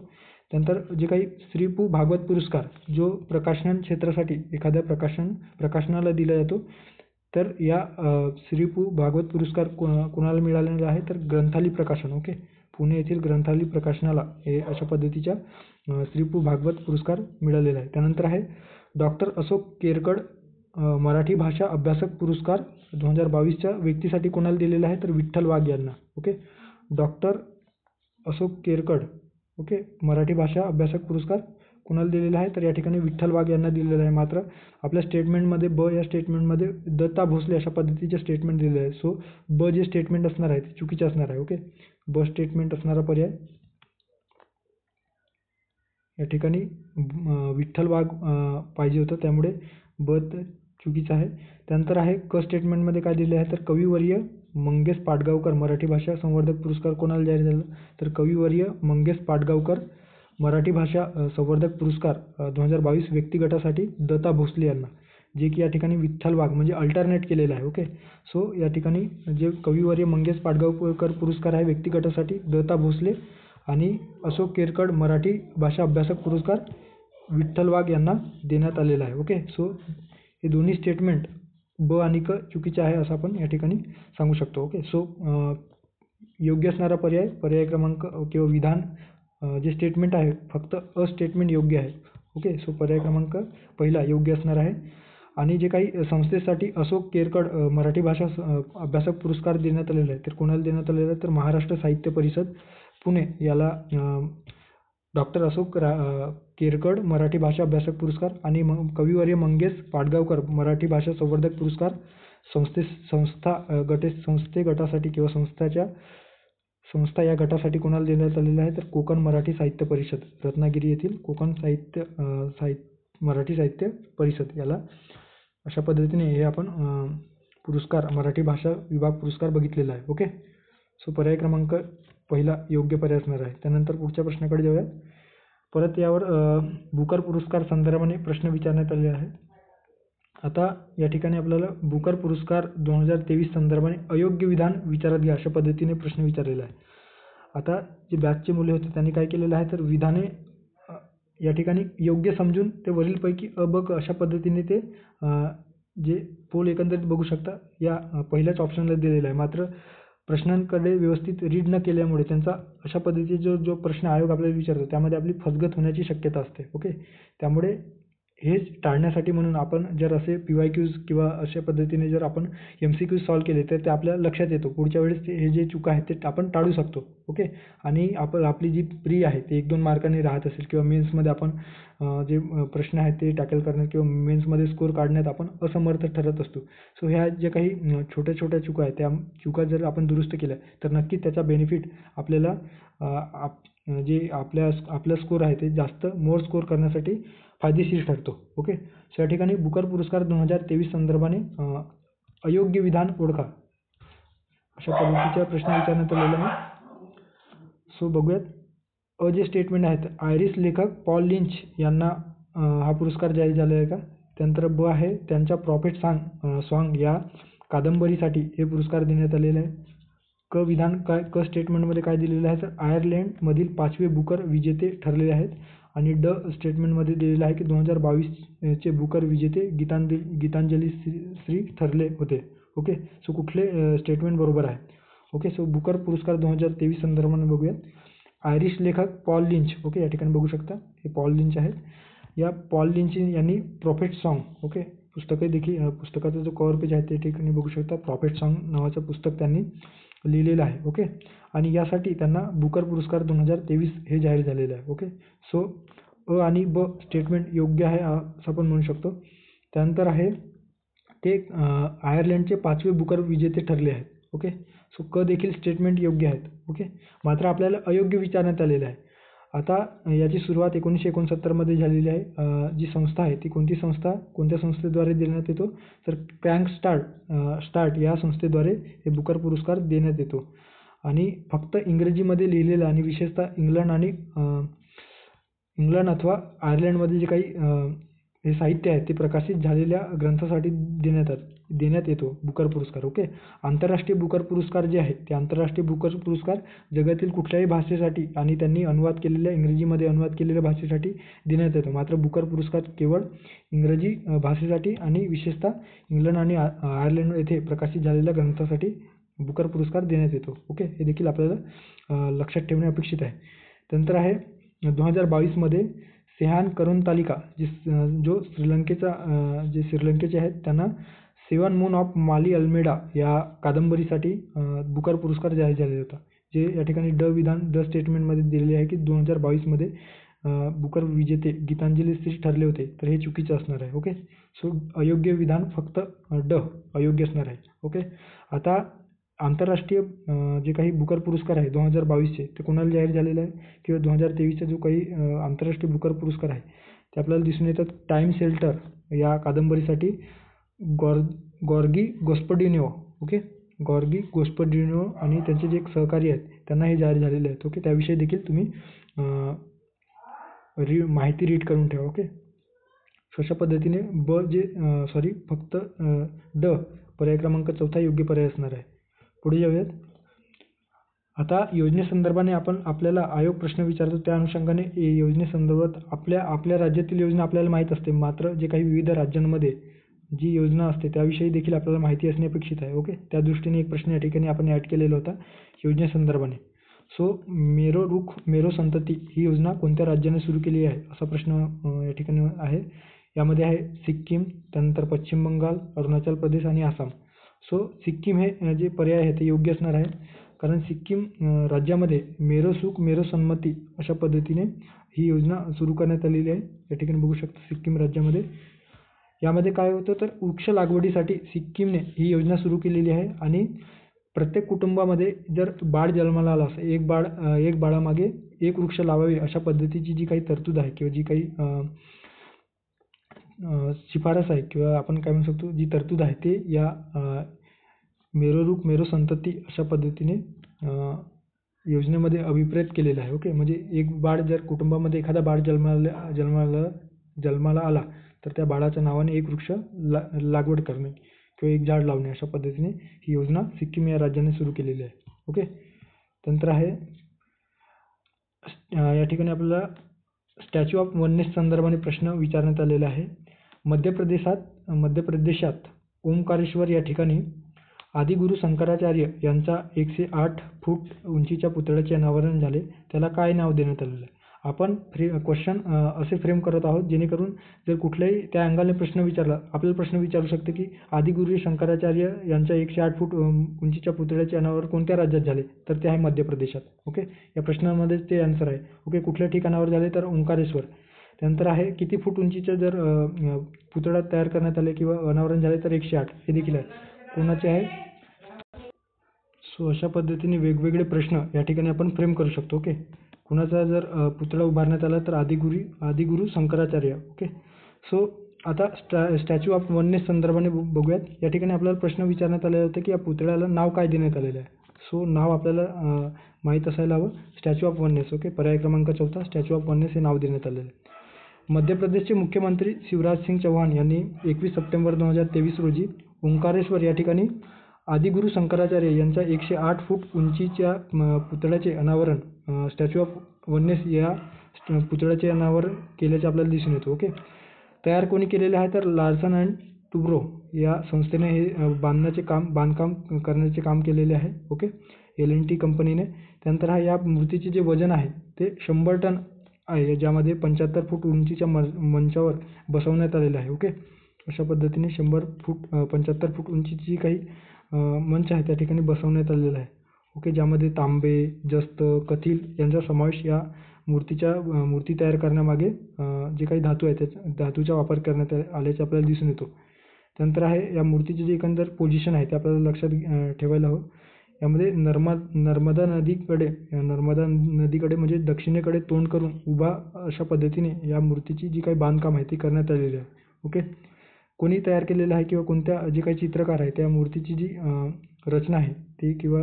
त्यानंतर जे काही श्री पु भागवत पुरस्कार जो प्रकाशन क्षेत्रासाठी एखाद्या प्रकाशनाला दिला जातो, तर या श्री पु भागवत पुरस्कार कोणाला मिळालेला आहे, तर ग्रंथाली प्रकाशन. ओके, पुणे येथील ग्रंथाली प्रकाशनाला हे अशा पद्धतीच्या श्री पु भागवत पुरस्कार मिळालेला आहे. त्यानंतर आहे डॉक्टर अशोक केरकड मराठी भाषा अभ्यासक पुरस्कार 2022च्या व्यक्तीसाठी कोणाला दिलेला आहे, तर विठ्ठल वाघ यांना. Okay, doctor Ashok Kerkad okay Marathi भाषा अभ्यासक पुरस्कार कोणाला दिलेला आहे, तर या ठिकाणी विठ्ठल वाघ यांना दिलेला आहे. मात्र आपल्या स्टेटमेंटमध्ये या स्टेटमेंटमध्ये दत्ता भोसले अशा पद्धतीचे स्टेटमेंट दिलेले आहे. सो जे स्टेटमेंट असणार आहे ते चुकीचे असणार आहे. ओके, स्टेटमेंट असणारा पर्याय या ठिकाणी विठ्ठल वाघ पाहिजे होतं, त्यामुळे चुकीचं आहे. त्यानंतर आहे क स्टेटमेंटमध्ये काय दिले आहे, तर कविवर्य मंगेश पाडगावकर मराठी भाषा संवर्धक पुरस्कार कोणाला जाहीर झाला, तर कविवर्य मंगेश पाडगावकर मराठी भाषा संवर्धक पुरस्कार 2022 व्यक्तिगटासाठी दत्ता भोसले यांना, जे की या ठिकाणी विठ्ठल वाघ म्हणजे अल्टरनेट केलेलं आहे. ओके, सो या ठिकाणी जे कविवर्य मंगेश पाडगावकर पुरस्कार आहे व्यक्तिगटासाठी दत्ता भोसले आणि अशोक केरकड मराठी भाषा अभ्यासक पुरस्कार विठ्ठल वाघ यांना देण्यात आलेला आहे. ओके, सो हे दोन्ही स्टेटमेंट आणि क चुकीचे आहे असं आपण या ठिकाणी सांगू शकतो. ओके, सो योग्य असणारा पर्याय क्रमांक किंवा विधान जे स्टेटमेंट आहे फक्त अ स्टेटमेंट योग्य आहे. ओके, सो पर्याय क्रमांक पहिला योग्य असणार आहे. आणि जे काही संस्थेसाठी अशोक केरकड मराठी भाषा अभ्यासक पुरस्कार देण्यात आलेला आहे, तर कोणाला देण्यात आलेला आहे, तर महाराष्ट्र साहित्य परिषद पुणे याला डॉक्टर अशोक केरकड मराठी भाषा अभ्यासक पुरस्कार आणि कविवर्य मंगेश पाडगावकर मराठी भाषा संवर्धक पुरस्कार संस्थे गटासाठी किंवा संस्थेच्या संस्था या गटासाठी कोणाला देण्यात आलेला आहे तर कोकण मराठी साहित्य परिषद, रत्नागिरी येथील कोकण मराठी साहित्य परिषद याला अशा पद्धतीने हे आपण पुरस्कार मराठी भाषा विभाग पुरस्कार बघितलेला आहे. ओके. सो पर्याय क्रमांक पहिला योग्य पर्याय असणार आहे. त्यानंतर पुढच्या प्रश्नाकडे जाऊया. परत यावर बुकर पुरस्कार संदर्भाने प्रश्न विचारण्यात आले आहेत. आता या ठिकाणी आपल्याला बुकर पुरस्कार 2023 संदर्भाने अयोग्य विधान विचारात घ्या अशा पद्धतीने प्रश्न विचारलेला आहे. आता जे बॅचचे मुले होते त्यांनी काय केलेलं आहे तर विधाने या ठिकाणी योग्य समजून ते वरीलपैकी अ अशा पद्धतीने ते जे पोल एकंदरीत बघू शकता या पहिल्याच ऑप्शनला दिलेला आहे. मात्र प्रश्नांकडे व्यवस्थित रीड न केल्यामुळे त्यांचा अशा पद्धतीचा जो प्रश्न आयोग आपल्याला विचारतो त्यामध्ये आपली फसगत होण्याची शक्यता असते. ओके. त्यामुळे हेच टाळण्यासाठी म्हणून आपण जर असे PYQs किंवा अशा पद्धतीने जर आपण MCQs सॉल्व्ह केले तर ते आपल्या लक्षात येतो. पुढच्या वेळेस हे जे चुका आहेत ते आपण टाळू शकतो. ओके. आणि आपली जी प्री आहे ते 1-2 मार्कांनी राहत असेल किंवा मेन्समध्ये आपण जे प्रश्न आहेत ते टॅकल करण्यात किंवा मेन्समध्ये स्कोर काढण्यात आपण असमर्थ ठरत असतो. सो ह्या ज्या काही छोट्या छोट्या चुका आहेत त्या चुका जर आपण दुरुस्त केल्या तर नक्कीच त्याचा बेनिफिट आपल्याला जे आपला स्कोर आहे ते जास्त मोर स्कोर करण्यासाठी फायदेशीर ठरतो. ओके. सो या ठिकाणी बुकर पुरस्कार 2023 संदर्भाने अयोग्य विधान ओळखा अशा पद्धतीचा प्रश्न विचारण्यात आलेला आहे. सो बघूयात. जे स्टेटमेंट आहेत आयरिश लेखक पॉल लिंच यांना हा पुरस्कार जाहीर झाला आहे का. त्यानंतर ब आहे त्यांच्या प्रॉफिट सॉन्ग या कादंबरीसाठी हे पुरस्कार देण्यात आलेले आहे. विधान काय स्टेटमेंटमध्ये काय दिलेलं आहे तर आयर्लंडमधील 5वे बुकर विजेते ठरलेले आहेत. आणि स्टेटमेंटमध्ये दिलेलं आहे की 2022चे बुकर विजेते गीतांजली श्री ठरले होते. ओके. सो कुठले स्टेटमेंट बरोबर आहे. ओके. सो बुकर पुरस्कार 2023 संदर्भाने बघूया. आयरिश लेखक पॉल लिंच. ओके. या ठिकाणी बघू शकता हे पॉल लिंच आहेत. या पॉल लिंच यांनी प्रॉफिट सॉन्ग ओके पुस्तकाचा जो कव्हर पेज आहे त्या ठिकाणी बघू शकता प्रॉफिट सॉन्ग नावाचं पुस्तक त्यांनी लिहिलेलं आहे. ओके. आणि यासाठी त्यांना बुकर पुरस्कार 2023 हे जाहीर झालेलं आहे. ओके. सो आणि ब स्टेटमेंट योग्य आहे असं आपण म्हणू शकतो. त्यानंतर आहे ते आयर्लंडचे 5वे बुकर विजेते ठरले आहेत. ओके. सो देखील स्टेटमेंट योग्य आहेत. ओके. मात्र आपल्याला अयोग्य विचारण्यात आलेलं आहे. आता याची सुरुवात 1969 मध्ये झालेली आहे. जी संस्था आहे ती कोणत्या संस्थेद्वारे देण्यात येतो तर क्रँक स्टार्ट या संस्थेद्वारे हे बुकर पुरस्कार देण्यात येतो. आणि फक्त इंग्रजीमध्ये लिहिलेलं आणि विशेषतः इंग्लंड अथवा आयर्लंडमध्ये जे काही हे साहित्य आहे ते प्रकाशित झालेल्या ग्रंथासाठी देण्यात येतो बुकर पुरस्कार. ओके. आंतरराष्ट्रीय बुकर पुरस्कार जे आहेत ते आंतरराष्ट्रीय बुकर पुरस्कार जगातील कुठल्याही भाषेसाठी आणि त्यांनी इंग्रजीमध्ये अनुवाद केलेल्या भाषेसाठी देण्यात येतो. मात्र बुकर पुरस्कार केवळ इंग्रजी भाषेसाठी आणि विशेषतः इंग्लंड आणि आयर्लंड येथे प्रकाशित झालेल्या ग्रंथासाठी बुकर पुरस्कार देण्यात येतो. ओके. हे देखील आपल्याला लक्षात ठेवणे अपेक्षित आहे. त्यानंतर आहे 2022 मध्ये सेहान करुणतालिका जो श्रीलंकेचे आहेत त्यांना 7 मून ऑफ माली अल्मेडा या कादंबरीसाठी बुकर पुरस्कार जाहीर झालेला होता. जे या ठिकाणी द स्टेटमेंटमध्ये दिलेले आहे की 2022 मध्ये बुकर विजेते गीतांजली श्री ठरले होते तर हे चुकीचं असणार आहे. ओके. सो अयोग्य विधान फक्त अयोग्य असणार आहे. ओके. आता आंतरराष्ट्रीय जे काही बुकर पुरस्कार आहे 2022चे ते कोणाला जाहीर झालेलं आहे किंवा 2023चा जो काही आंतरराष्ट्रीय बुकर पुरस्कार आहे ते आपल्याला दिसून येतात. टाइम शेल्टर या कादंबरीसाठी गॉर्गी गोस्पडिनो. ओके. गॉर्गी गोस्पडिनो आणि त्यांचे जे सहकारी आहेत त्यांना हे जाहीर झालेले आहेत. ओके. त्याविषयी देखील तुम्ही माहिती रीड करून ठेवा. ओके. अशा पद्धतीने फक्त पर्याय क्रमांक 4 योग्य पर्याय असणार आहे. पुढे जाऊयात. आता योजनेसंदर्भाने आपल्याला आयोग प्रश्न विचारतो त्या अनुषंगाने योजनेसंदर्भात आपल्या राज्यातील योजना आपल्याला माहीत असते. मात्र जे काही विविध राज्यांमध्ये जी योजना असते त्याविषयी देखील आपल्याला माहिती असणे अपेक्षित आहे. ओके. त्या दृष्टीने एक प्रश्न या ठिकाणी आपण ॲड केलेला होता योजनेसंदर्भाने. सो मेरो रुख मेरो संतती ही योजना कोणत्या राज्याने सुरू केली आहे असा प्रश्न या ठिकाणी आहे. यामध्ये आहे सिक्कीम, त्यानंतर पश्चिम बंगाल, अरुणाचल प्रदेश आणि आसाम. सो सिक्कीम हे जे पर्याय आहे ते योग्य असणार आहे. कारण सिक्कीम राज्यामध्ये मेरो सुख मेरो सन्मती अशा पद्धतीने ही योजना सुरू करण्यात आलेली आहे. या ठिकाणी बघू शकता सिक्कीम राज्यामध्ये. यामध्ये काय होतं तर वृक्ष लागवडीसाठी सिक्कीमने ही योजना सुरू केलेली आहे आणि प्रत्येक कुटुंबामध्ये जर बाळ जन्माला आलं असेल, एक बाळामागे एक वृक्ष लावावे अशा पद्धतीची जी काही तरतूद आहे किंवा जी काही शिफारस आहे किंवा आपण काय म्हणू शकतो जी तरतूद आहे ते या मेरुरूप मेरू संतती अशा पद्धतीने योजनेमध्ये अभिप्रेत केलेलं आहे. ओके, म्हणजे एक बाळ जर कुटुंबामध्ये एखादा बाळ जन्माला आला तर त्या बाळाच्या नावाने एक वृक्ष लागवड करणे किंवा एक झाड लावणे अशा पद्धतीने ही योजना सिक्कीम या राज्याने सुरू केलेली आहे. ओके, त्यानंतर आहे या ठिकाणी आपल्याला स्टॅच्यू ऑफ वननेस संदर्भाने प्रश्न विचारण्यात आलेला आहे. मध्य प्रदेशात ओंकारेश्वर या ठिकाणी आदिगुरु शंकराचार्य यांचा 108 फूट उंचीच्या पुतळ्याचे अनावरण झाले. त्याला काय नाव देण्यात आलेलं आहे? आपण क्वेश्चन असे फ्रेम करत आहोत जेणेकरून जर कुठल्याही त्या अँगलने प्रश्न विचारला, आपल्याला प्रश्न विचारू शकते की आदिगुरु शंकराचार्य यांच्या 108 फूट उंचीच्या पुतळ्याचे अनावरण कोणत्या राज्यात झाले? तर ते आहे मध्य प्रदेशात. ओके, या प्रश्नामध्ये ते आन्सर आहे. ओके, कुठल्या ठिकाणावर झाले? तर ओंकारेश्वर. त्यानंतर आहे किती फूट उंचीचे जर पुतळा तयार करण्यात आले किंवा अनावरण झाले तर 108 हे देखील आहे. कोणाचे आहे? सो अशा पद्धतीने वेगवेगळे प्रश्न या ठिकाणी आपण फ्रेम करू शकतो. ओके, कुणाचा जर पुतळा उभारण्यात आला तर आदिगुरु शंकराचार्य. ओके, सो आता स्टॅच्यू ऑफ वननेस संदर्भाने बघूयात. या ठिकाणी आपल्याला प्रश्न विचारण्यात आलेला होता की या पुतळ्याला नाव काय देण्यात आलेलं आहे. सो नाव आपल्याला माहीत असायला हवं. Statue of oneness. ओके, पर्याय क्रमांक 4 स्टॅच्यू ऑफ वननेस हे नाव देण्यात आलेलं आहे. मध्य प्रदेशचे मुख्यमंत्री शिवराज सिंग चौहान यांनी 21 सप्टेंबर 2023 रोजी ओंकारेश्वर या ठिकाणी आदिगुरु शंकराचार्य यांच्या 108 फूट उंचीच्या पुतळ्याचे अनावरण स्टॅच्यू ऑफ वननेस या पुतळ्याचे अनावरण केल्याचे आपल्याला दिसून येतो. ओके, तयार कोणी केलेले आहे? तर लार्सन अँड टुब्रो या संस्थेने हे बांधकाम करण्याचे काम केलेले आहे. ओके, L&T कंपनीने. त्यानंतर या मूर्तीचे जे वजन आहे ते 100 टन आहे, ज्यामध्ये 75 फूट उंचीच्या मंचावर बसवण्यात आलेलं आहे. ओके, अशा पद्धतीने 75 फूट उंचीची काही मंच आहे त्या ठिकाणी बसवण्यात आलेला आहे. ओके, ज्यामध्ये तांबे, जस्त, कथील यांचा समावेश या मूर्ती तयार करण्यामागे जे काही धातू आहे त्या धातूचा वापर करण्यात आल्याचे आपल्याला दिसून येतो. त्यानंतर आहे या मूर्तीचे जे एकंदर पोझिशन आहे ते आपल्याला लक्षात ठेवायला हवं. यामध्ये नर्मदा नदीकडे म्हणजे दक्षिणेकडे तोंड करून उभा अशा पद्धतीने या मूर्तीची जी काही बांधकाम आहे ती करण्यात आलेली आहे. ओके, कोणी तयार केलेलं आहे किंवा कोणत्या जे काही चित्रकार आहे त्या मूर्तीची जी रचना आहे ती किंवा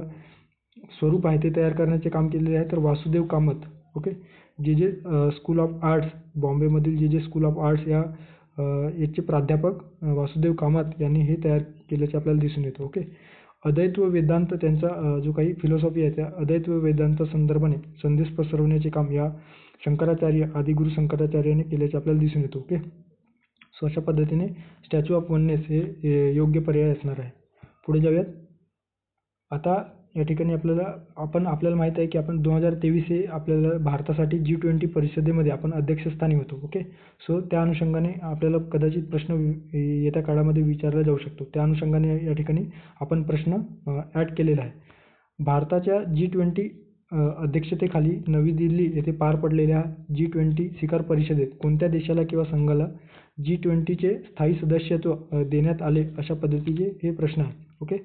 स्वरूप आहे ते तयार करण्याचे काम केलेले आहे तर वासुदेव कामत. ओके, जे स्कूल ऑफ आर्ट्स बॉम्बेमधील जे स्कूल ऑफ आर्ट्स याचे प्राध्यापक वासुदेव कामत यांनी हे तयार केल्याचे आपल्याला दिसून येतं. ओके, अद्वैत वेदांत त्यांचा जो काही फिलॉसॉफी आहे त्या अद्वैत वेदांत संदर्भाने संदेश पसरवण्याचे काम या आदिगुरु शंकराचार्याने केल्याचे आपल्याला दिसून येतो. ओके, सो अशा पद्धतीने स्टॅच्यू ऑफ वननेस हे योग्य पर्याय असणार आहे. पुढे जाऊयात. आता या ठिकाणी आपल्याला माहीत आहे की आपण 2023 हे आपल्याला भारतासाठी G20 परिषदेमध्ये आपण अध्यक्षस्थानी होतो. ओके, सो त्या अनुषंगाने आपल्याला कदाचित प्रश्न येत्या काळामध्ये विचारला जाऊ शकतो. त्या अनुषंगाने या ठिकाणी आपण प्रश्न ॲड केलेला आहे. भारताच्या G20 अध्यक्षतेखाली नवी दिल्ली येथे पार पडलेल्या G20 शिखर परिषदेत कोणत्या देशाला किंवा संघाला G20चे स्थायी सदस्यत्व देण्यात आले अशा पद्धतीचे हे प्रश्न आहेत. ओके,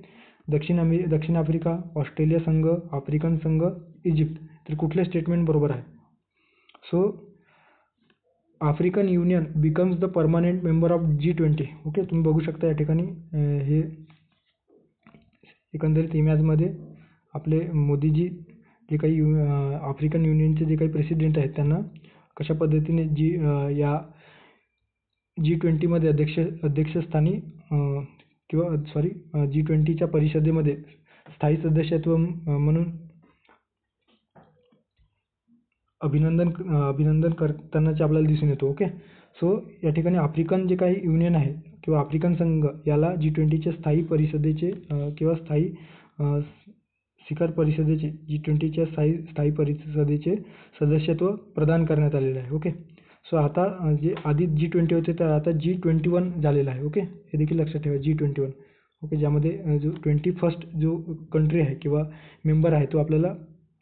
दक्षिण आफ्रिका, ऑस्ट्रेलिया संघ, आफ्रिकन संघ, इजिप्त. तर कुठले स्टेटमेंट बरोबर आहे? So African union becomes the permanent member of G20. Okay, तुम्ही बघू शकता या ठिकाणी हे एकंदरीत इमेजमध्ये आपले मोदीजी जे काही आफ्रिकन युनियनचे जे काही प्रेसिडेंट आहेत त्यांना कशा पद्धतीने या G20मध्ये अध्यक्षस्थानी किंवा G20च्या परिषदेमध्ये स्थायी सदस्यत्व म्हणून अभिनंदन करतानाचे आपल्याला दिसून येतो. ओके, सो या ठिकाणी आफ्रिकन जे काही युनियन आहे किंवा आफ्रिकन संघ याला G20च्या स्थायी परिषदेचे किंवा स्थायी शिखर परिषदेचे G20च्या स्थायी परिषदेचे सदस्यत्व प्रदान करण्यात आलेले आहे. ओके, सो आता जे आधी G20 होते तर आता G21 झालेलं आहे. ओके, हे देखील लक्षात ठेवा G21. ओके, ज्यामध्ये जो 21st जो कंट्री आहे किंवा मेंबर आहे तो आपल्याला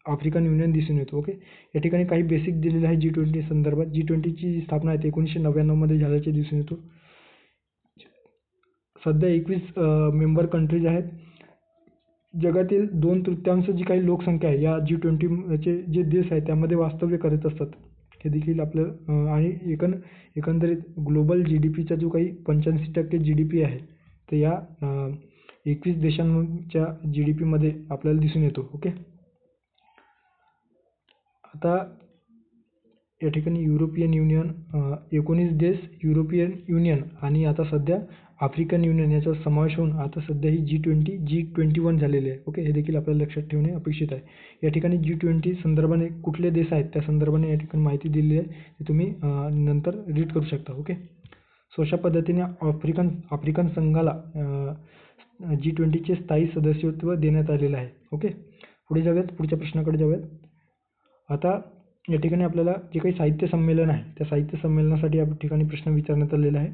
आफ्रिकन युनियन दिसून येतो. ओके, या ठिकाणी काही बेसिक दिलेले आहे G20 संदर्भात. G20ची स्थापना आहे 1999 मध्ये झाल्याचे दिसून येतो. सध्या 21 मेंबर कंट्रीज आहेत. जगातील 2/3 जी काही लोकसंख्या आहे या G20चे जे देश आहेत त्यामध्ये वास्तव्य करत असतात. हे देखील आपलं आणि एकंदरीत ग्लोबल GDPचा जो काही 85% GDP आहे तर या 21 देशांच्या GDPमध्ये आपल्याला दिसून येतो. ओके. आता या ठिकाणी युरोपियन युनियन 19 देश युरोपियन युनियन आणि आता सध्या आफ्रिकन युनियन याचा समावेश होऊन आता सध्या ही G21 झालेली आहे. ओके. हे देखील आपल्याला लक्षात ठेवणे अपेक्षित आहे. या ठिकाणी G20 संदर्भाने कुठले देश आहेत त्या संदर्भाने या ठिकाणी माहिती दिलेली आहे, ती तुम्ही नंतर रीड करू शकता. ओके. सो अशा पद्धतीने आफ्रिकन संघाला G20चे स्थायी सदस्यत्व देण्यात आलेलं आहे. ओके. पुढे जाऊयात, पुढच्या प्रश्नाकडे जाऊयात. आता या ठिकाणी आपल्याला जे काही साहित्य संमेलन आहे त्या साहित्य संमेलनासाठी या ठिकाणी प्रश्न विचारण्यात आलेला आहे.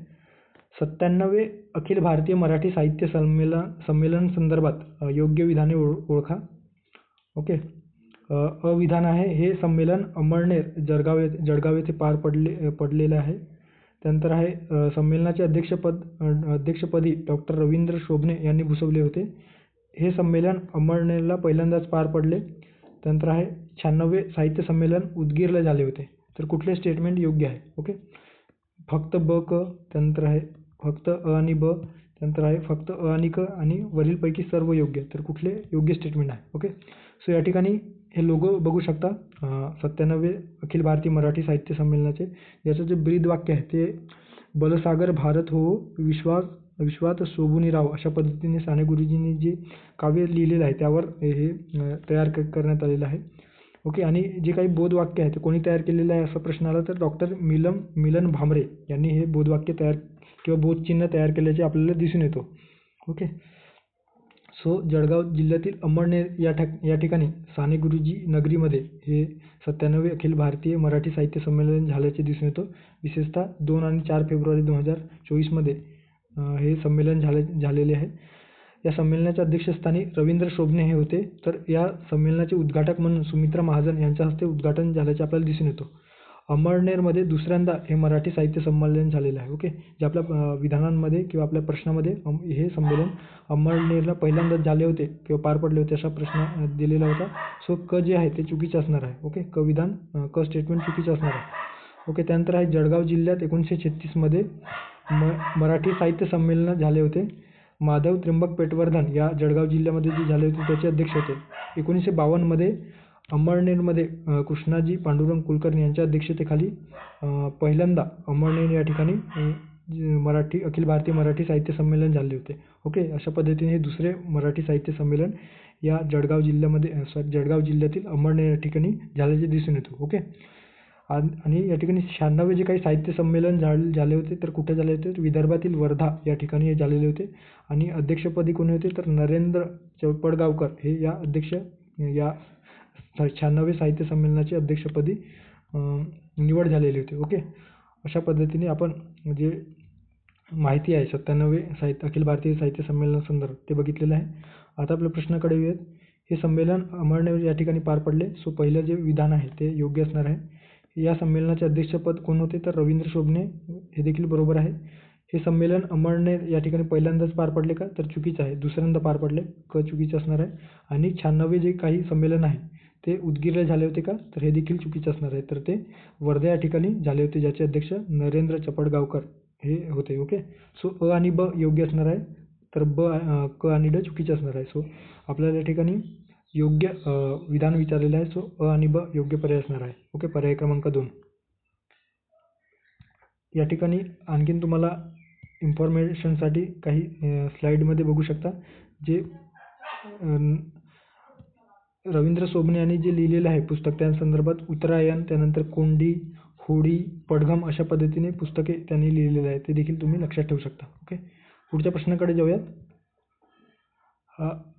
97वे अखिल भारतीय मराठी साहित्य संमेलन संदर्भात योग्य विधाने ओळखा. ओके. अविधान आहे, हे संमेलन अमळनेर जळगाव येथे पार पडलेलं आहे. त्यानंतर आहे संमेलनाचे अध्यक्षपदी डॉक्टर रवींद्र शोभणे यांनी भूषवले होते. हे संमेलन अमळनेरला पहिल्यांदाच पार पडले. त्यानंतर आहे 96वे साहित्य संमेलन उदगीरला झाले होते. तर कुठले स्टेटमेंट योग्य आहे? ओके. फक्त ब क, त्यानंतर आहे फक्त अ आणि ब, त्यानंतर आहे फक्त अ आणि क आणि वरीलपैकी सर्व योग्य. तर कुठले योग्य स्टेटमेंट आहे? ओके. सो या ठिकाणी हे लोगो बघू शकता 97वे अखिल भारतीय मराठी साहित्य संमेलनाचे, याचं जे ब्रीद वाक्य आहे ते बलसागर भारत हो विश्वात शोभुनी राव अशा पद्धतीने साने गुरुजींनी जे काव्य लिहिलेलं आहे त्यावर हे तयार करण्यात आलेलं आहे. ओके. आणि जे काही बोधवाक्य आहे ते कोणी तयार केलेलं आहे असा प्रश्न आला तर डॉक्टर मिलन भामरे यांनी हे बोधवाक्य तयार किंवा बोधचिन्ह तयार केल्याचे आपल्याला दिसून येतो. ओके. सो जळगाव जिल्ह्यातील अमळनेर या ठिकाणी साने गुरुजी नगरीमध्ये हे 97वे अखिल भारतीय मराठी साहित्य संमेलन झाल्याचे दिसून येतो. विशेषतः 2 आणि 4 फेब्रुवारी 2024मध्ये हे संमेलन झालेले आहे. या संमेलनाच्या अध्यक्षस्थानी रवींद्र शोभणे हे होते. तर या संमेलनाचे उद्घाटक म्हणून सुमित्रा महाजन यांच्या हस्ते उद्घाटन झाल्याचे आपल्याला दिसून येतो. अमळनेरमध्ये दुसऱ्यांदा हे मराठी साहित्य संमेलन झालेलं आहे. ओके. जे आपल्या विधानांमध्ये किंवा आपल्या प्रश्नामध्ये हे संमेलन अमळनेरला पहिल्यांदाच झाले होते किंवा पार पडले होते असा प्रश्न दिलेला होता. सो क जे आहे ते चुकीचे असणार आहे. ओके. क विधान क स्टेटमेंट चुकीचं असणार आहे. ओके. त्यानंतर आहे जळगाव जिल्ह्यात 1936मध्ये मराठी साहित्य संमेलन झाले होते. माधव त्र्यंबक पेटवर्धन या जळगाव जिल्ह्यामध्ये जे झाले होते त्याचे अध्यक्ष होते. 1952मध्ये अमळनेरमध्ये कृष्णाजी पांडुरंग कुलकर्णी यांच्या अध्यक्षतेखाली पहिल्यांदा अमळनेर या ठिकाणी अखिल भारतीय मराठी साहित्य संमेलन झाले होते. ओके. अशा पद्धतीने हे दुसरे मराठी साहित्य संमेलन या जळगाव जिल्ह्यातील अमळनेर या ठिकाणी झाल्याचे दिसून येतो. ओके. आणि या ठिकाणी 96वे जे काही साहित्य संमेलन झाले होते तर कुठे झाले होते तर विदर्भातील वर्धा या ठिकाणी हे झालेले होते. आणि अध्यक्षपदी कोणी होते तर नरेंद्र चपळगावकर हे या 96वे साहित्य संमेलनाचे अध्यक्षपदी निवड झालेली होती. ओके. अशा पद्धतीने आपण जे माहिती आहे 97वे अखिल भारतीय साहित्य संमेलन संदर्भात ते बघितलेलं आहे. आता आपल्या प्रश्नाकडे येऊयात. हे संमेलन अमळनेर या ठिकाणी पार पडले. सो पहिलं जे विधान आहे ते योग्य असणार आहे. या संमेलनाचे अध्यक्षपद कोण होते तर रवींद्र शोभणे, हे देखील बरोबर आहे. हे संमेलन अमळनेर या ठिकाणी पहिल्यांदाच पार पडले का तर चुकीचं आहे, दुसऱ्यांदा पार पडले, क चुकीचं असणार आहे. आणि 96वे जे काही संमेलन आहे ते उदगीरला झाले होते का तर हे देखील चुकीचं असणार आहे. तर ते वर्धा या ठिकाणी झाले होते, ज्याचे अध्यक्ष नरेंद्र चपळगावकर हे होते. ओके. सो अ आणि ब योग्य असणार आहे, तर क आणि ड चुकीचे असणार आहे. सो आपल्याला या ठिकाणी योग्य विधान विचारलेलं आहे. सो अ आणि ब योग्य पर्याय असणार आहे. ओके. पर्याय क्रमांक 2. या ठिकाणी आणखीन तुम्हाला इन्फॉर्मेशनसाठी काही स्लाईडमध्ये बघू शकता जे रवींद्र शोभणे यांनी जे लिहिलेलं आहे पुस्तक त्या संदर्भात उत्तरायण, त्यानंतर कोंडी, होडी, पडघम अशा पद्धतीने पुस्तके त्यांनी लिहिलेले आहे, ते देखील तुम्ही लक्षात ठेवू शकता. ओके. पुढच्या प्रश्नाकडे जाऊयात.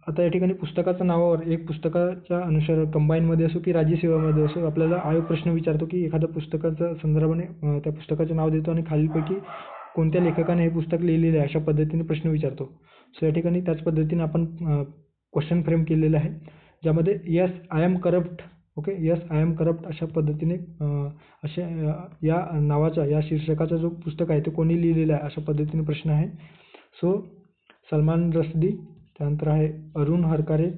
आता या ठिकाणी पुस्तकाच्या नावावर एक पुस्तकाच्या अनुसार कंबाईनमध्ये असो की राज्यसेवामध्ये असो आपल्याला आयोग प्रश्न विचारतो की एखाद्या पुस्तकाच्या संदर्भाने त्या पुस्तकाचे नाव देतो आणि खालीलपैकी कोणत्या लेखकाने हे पुस्तक लिहिलेले आहे अशा पद्धतीने प्रश्न विचारतो. सो या ठिकाणी त्याच पद्धतीने आपण क्वेश्चन फ्रेम केलेलं आहे, ज्यामध्ये yes I am corrupt. Okay. Yes I am corrupt अशा पद्धतीने या नावाचा या शीर्षकाचा जो पुस्तक आहे ते कोणी लिहिलेला आहे अशा पद्धतीने प्रश्न आहे. सो सलमान रश्दी, त्यानंतर आहे अरुण हरकारे,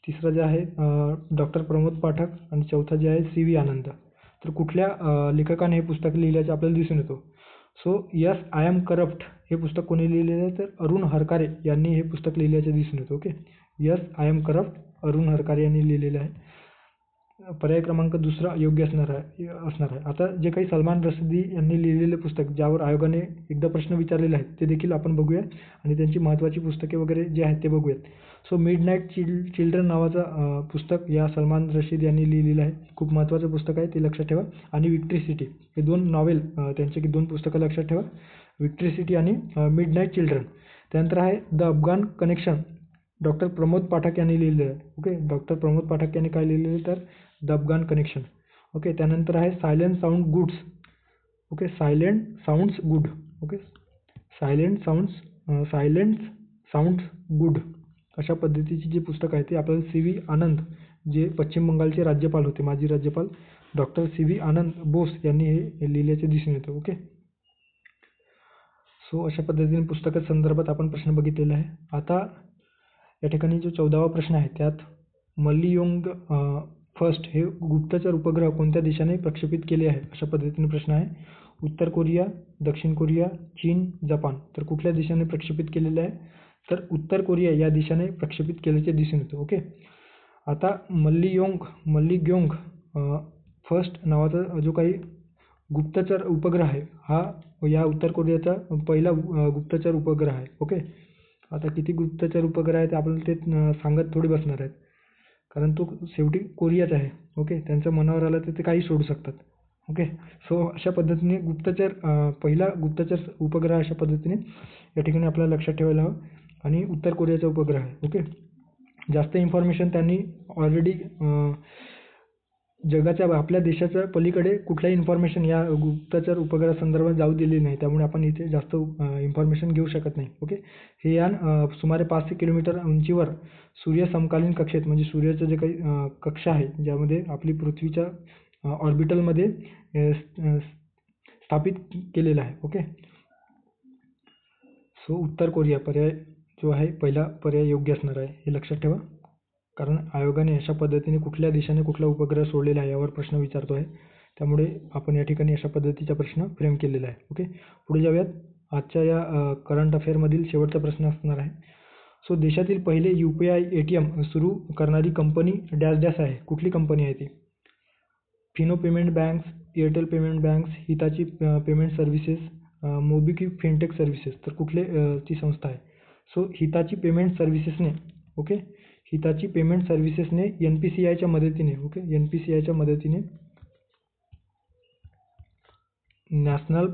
तिसरा जे आहे डॉक्टर प्रमोद पाठक आणि चौथा जे आहे CV आनंद. तर कुठल्या लेखकाने हे पुस्तक लिहिल्याचे आपल्याला दिसून येतो. So yes I am corrupt हे पुस्तक कोणी लिहिलेलं आहे तर अरुण हरकारे यांनी हे पुस्तक लिहिल्याचे दिसून येतं. Okay, yes I am corrupt Arun Harkare यांनी लिहिलेलं आहे. पर्याय क्रमांक दुसरा योग्य असणार आहे. आता जे काही सलमान रश्दी यांनी लिहिलेले पुस्तक ज्यावर आयोगाने एकदा प्रश्न विचारलेले आहेत ते देखील आपण बघूया आणि त्यांची महत्त्वाची पुस्तके वगैरे जे आहेत ते बघूयात. सो मिडनाईट चिल्ड्रन नावाचं पुस्तक या सलमान रशीद यांनी लिहिलेलं आहे. खूप महत्त्वाचं पुस्तक आहे, ते लक्षात ठेवा. आणि विक्ट्री सिटी हे 2 नॉवेल त्यांचे 2 पुस्तकं लक्षात ठेवा, विक्ट्री सिटी आणि मिडनाईट चिल्ड्रन. त्यानंतर आहे the Afghan connection, doctor Pramod Pathak यांनी लिहिलेलं आहे. ओके, डॉक्टर प्रमोद पाठक यांनी काय लिहिलेलं तर द अफगाण कनेक्शन. ओके, त्यानंतर आहे silent sound goods. Okay, silent sounds good. Okay, silent sounds good अशा पद्धतीची जी पुस्तक आहे ते आपल्याला CV आनंद, जे पश्चिम बंगालचे राज्यपाल होते, माजी राज्यपाल डॉक्टर CV आनंद बोस यांनी हे लिहिल्याचे दिसून येतं. ओके, सो अशा पद्धतीने पुस्तका संदर्भात आपण प्रश्न बघितलेला आहे. आता या ठिकाणी जो 14वा प्रश्न आहे त्यात मल्लियोंग फर्स्ट हे गुप्तचर उपग्रह कोणत्या देशाने प्रक्षेपित केले आहे अशा पद्धतीने प्रश्न आहे. उत्तर कोरिया, दक्षिण कोरिया, चीन, जपान. तर कुठल्या देशाने प्रक्षेपित केलेलं आहे तर उत्तर कोरिया या देशाने प्रक्षेपित केल्याचे दिसून येतं. ओके, आता मल्लिग्योंग फर्स्ट नावाचा जो काही गुप्तचर उपग्रह आहे हा या उत्तर कोरियाचा पहिला गुप्तचर उपग्रह आहे. ओके, आता किती गुप्तचर उपग्रह आहे ते आपल्याला ते सांगत थोडी बसणार आहेत, कारण तो शेवटी कोरियाचा आहे. ओके, त्यांच्या मनावर आलं तर ते काही सोडू शकतात. ओके, सो अशा पद्धतीने पहिला गुप्तचर उपग्रह अशा पद्धतीने या ठिकाणी आपल्याला लक्षात ठेवायला हवं आणि उत्तर कोरियाचा उपग्रह आहे. ओके, जास्त इन्फॉर्मेशन त्यांनी ऑलरेडी जगाच्या आपल्या देशाच्या पलीकडे कुठल्याही इन्फॉर्मेशन या गुप्तचर उपग्रह संदर्भात जाऊ दिली नाही, त्यामुळे आपण इथे जास्त इन्फॉर्मेशन घेऊ शकत नाही. ओके, हे यान सुमारे 500 किलोमीटर उंचीवर सूर्य समकालीन कक्षेत म्हणजे सूर्याचं जे काही कक्षा आहे ज्यामध्ये आपली पृथ्वीच्या ऑर्बिटलमध्ये स्थापित केलेलं आहे. ओके, सो उत्तर कोरिया पर्याय जो आहे पहिला पर्याय योग्य असणार आहे हे लक्षात ठेवा, कारण आयोगाने अशा पद्धतीने कुठल्या देशाने कुठला उपग्रह सोडलेला आहे यावर प्रश्न विचारतो आहे, त्यामुळे आपण या ठिकाणी अशा पद्धतीचा प्रश्न फ्रेम केलेला आहे. ओके, पुढे जाऊयात. आजच्या या करंट अफेअरमधील शेवटचा प्रश्न असणार आहे. सो देशातील पहिले UPI ATM सुरू करणारी कंपनी डॅश डॅश आहे, कुठली कंपनी आहे ती? Fino payment banks, Airtel payment banks, Hitachi payment services, MobiKwik fintech services. तर कुठले ची संस्था आहे? सो हिताची पेमेंट सर्व्हिसेसने, ओके, हिताची पेमेंट सर्व्हिसेसने NPCIच्या मदतीने, ओके, NPCIच्या मदतीने नॅशनल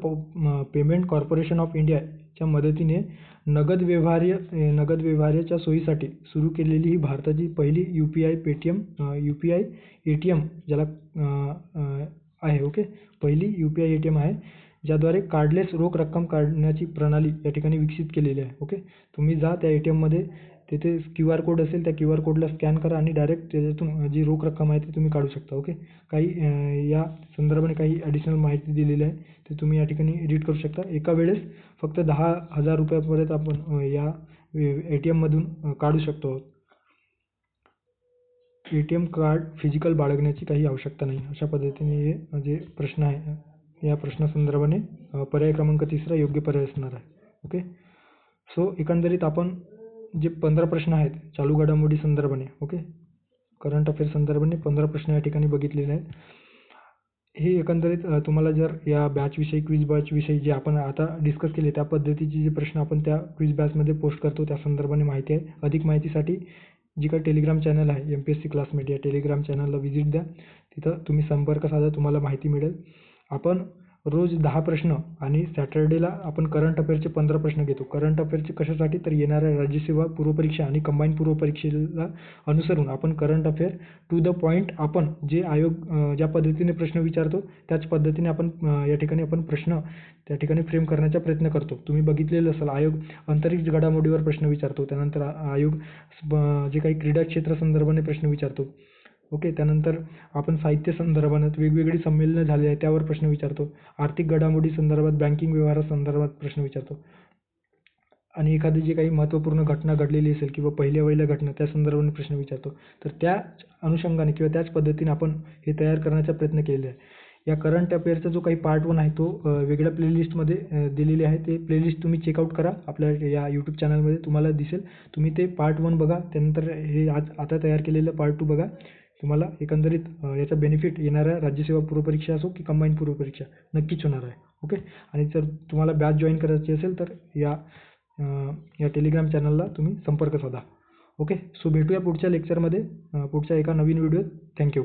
पेमेंट कॉर्पोरेशन ऑफ इंडियाच्या मदतीने नगद व्यवहाराच्या सोयीसाठी सुरू केलेली ही भारताची पहिली UPI ATM ज्याला आहे. ओके, पहिली UPI ATM आहे ज्याद्वारे कार्डलेस रोख रक्कम काढण्याची प्रणाली या ठिकाणी विकसित केलेली आहे. ओके, तुम्ही जा त्या ATMमध्ये, तिथे QR कोड असेल, त्या QR कोडला स्कॅन करा आणि डायरेक्ट त्याच्यातून जी रोख रक्कम आहे ती तुम्ही काढू शकता. ओके, काही या संदर्भाने काही ॲडिशनल माहिती दिलेली आहे ते तुम्ही या ठिकाणी रीड करू शकता. एका वेळेस फक्त 10,000 रुपयापर्यंत आपण या ATMमधून काढू शकतो. ATM कार्ड फिजिकल बाळगण्याची काही आवश्यकता नाही. अशा पद्धतीने हे जे प्रश्न आहे या प्रश्नासंदर्भाने पर्याय क्रमांक 3 योग्य पर्याय असणार आहे. ओके, सो एकंदरीत आपण जे 15 प्रश्न आहेत चालू घडामोडी संदर्भाने, ओके, करंट अफेअर संदर्भाने 15 प्रश्न या ठिकाणी बघितलेले आहेत. हे एकंदरीत तुम्हाला जर या बॅचविषयी, क्विज बॅचविषयी जे आपण आता डिस्कस केले त्या पद्धतीचे जे प्रश्न आपण त्या क्विज बॅचमध्ये पोस्ट करतो त्या संदर्भाने माहिती आहे. अधिक माहितीसाठी जी काही टेलिग्राम चॅनल आहे MPSC क्लासमेट या टेलिग्राम चॅनलला व्हिजिट द्या, तिथं तुम्ही संपर्क साधा, तुम्हाला माहिती मिळेल. आपण रोज 10 प्रश्न आणि सॅटर्डेला आपण करंट अफेअरचे 15 प्रश्न घेतो. करंट अफेअरचे कशासाठी तर येणाऱ्या राज्यसेवा पूर्वपरीक्षा आणि कंबाईन पूर्वपरीक्षेला अनुसरून आपण current affair to the point, आपण जे आयोग ज्या पद्धतीने प्रश्न विचारतो त्याच पद्धतीने आपण या ठिकाणी आपण प्रश्न त्या ठिकाणी फ्रेम करण्याचा प्रयत्न करतो. तुम्ही बघितलेलं असेल आयोग अंतरिक्ष घडामोडीवर प्रश्न विचारतो, त्यानंतर आयोग जे काही क्रीडा क्षेत्र संदर्भाने प्रश्न विचारतो. ओके, त्यानंतर आपण साहित्य संदर्भात वेगवेगळी संमेलनं झाली आहे त्यावर प्रश्न विचारतो. आर्थिक घडामोडी संदर्भात, बँकिंग व्यवहारासंदर्भात प्रश्न विचारतो. आणि एखादी जी काही महत्त्वपूर्ण घटना घडलेली असेल किंवा पहिल्या घटना त्या संदर्भाने प्रश्न विचारतो. तर त्याच अनुषंगाने किंवा त्याच पद्धतीने आपण हे तयार करण्याचा प्रयत्न केलेला आहे. या करंट अफेअरचा जो काही पार्ट 1 आहे तो वेगळ्या प्लेलिस्टमध्ये दिलेली आहे. ते प्लेलिस्ट तुम्ही चेकआउट करा. आपल्या या यूट्यूब चॅनलमध्ये तुम्हाला दिसेल. तुम्ही ते पार्ट 1 बघा. त्यानंतर हे आता तयार केलेलं पार्ट 2 बघा. तुम्हाला एकंदरीत याचा बेनिफिट येणाऱ्या राज्यसेवा पूर्वपरीक्षा असो की कंबाईंड पूर्वपरीक्षा नक्कीच होणार आहे. ओके. आणि जर तुम्हाला बॅच जॉईन करायची असेल तर या टेलिग्राम चॅनलला तुम्ही संपर्क साधा. ओके. सो भेटूया पुढच्या लेक्चरमध्ये पुढच्या एका नवीन व्हिडिओत. थँक्यू.